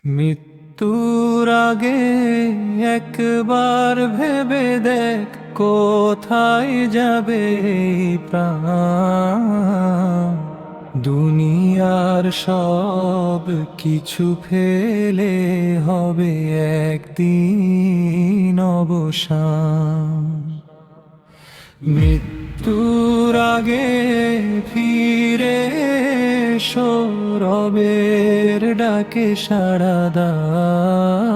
মৃত্যুর আগে একবার ভেবে দেখ কোথায় যাবে এই প্রাণ। দুনিয়ার সব কিছু ফেলে হবে একদিন অবসান। মৃত্যুর আগে ফিরে এসো, রবের ডাকে সাড়া দাও।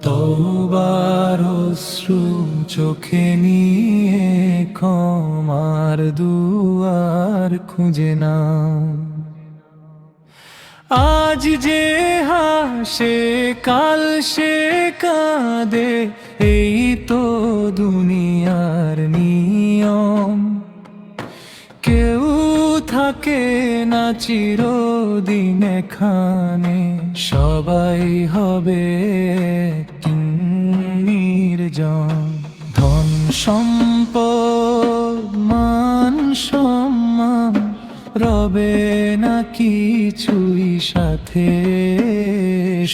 তওবার অশ্রু চোখে নিয়ে ক্ষমার দুয়ার খুঁজে নাও। আজ যে হাসে কাল সে কাঁদে, এই তো দুনিয়ার নিয়ম। কেউ থাকে না চিরদিন এখানে, সবাই হবে নির্জন। ধন সম্পদ মান সম্মান রবে না কিছুই সাথে,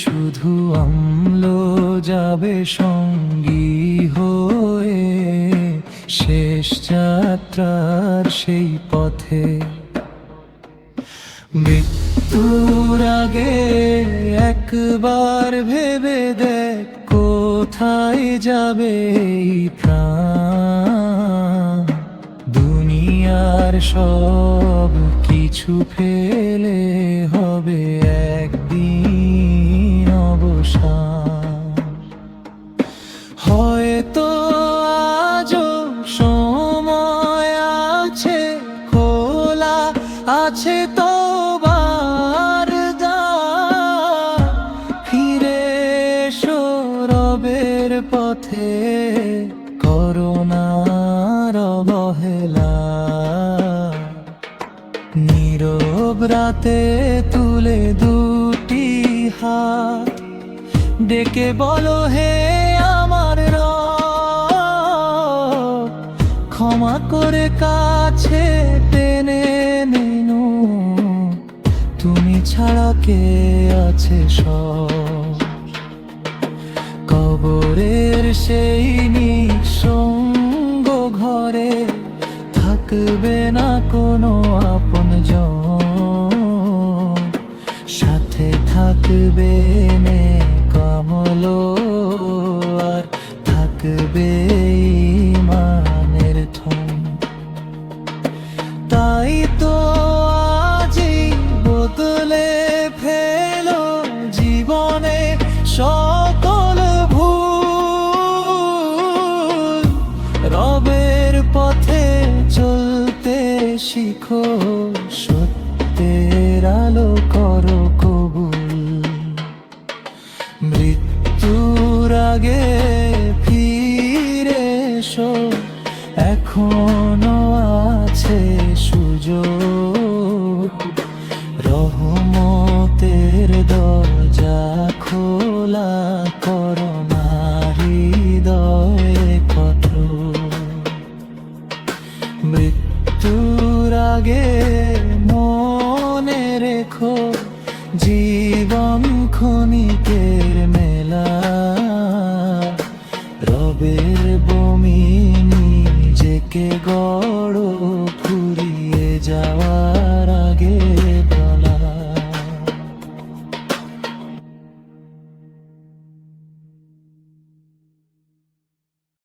শুধু অম্ল যাবে সঙ্গী হয়ে শেষ যাত্রার সেই পথে। মৃত্যুর আগে একবার ভেবে দেখ কোথায় যাবে এই প্রাণ। দুনিয়ার সব কিছু ফেলে হবে একদিন অবসান। হয়তো আজও সময় আছে, খোলা আছে তওবার দ্বার। ফিরে এসো রবের পথে, করোনার অবহেলা। নীরব রাতে তুলে দুটি হাত, ডেকে বলো হে আমার রব, ক্ষমা করে কাছে টেনে নিনু। তুমি ছাড়া কে আছে সব। কবরের সেই নিঃসঙ্গ ঘরে থাকবে না কোনো আপনজন। সাথে থাকবে নে কমল, আর থাকবে ঈমানের ধন। তাই তো আজই বদলে ফেলো জীবনে সকল ভুল। রবের পথে চলতে শিখো, সত্যের আলো করো কবুল। মৃত্যুর আগে ফিরে এসো, এখনো আছে সুযোগ। রহমতের দরজা খোলা করো না হৃদয়ে কঠোর। মৃত্যুর আগে মনে রেখো জীবন ক্ষণিকে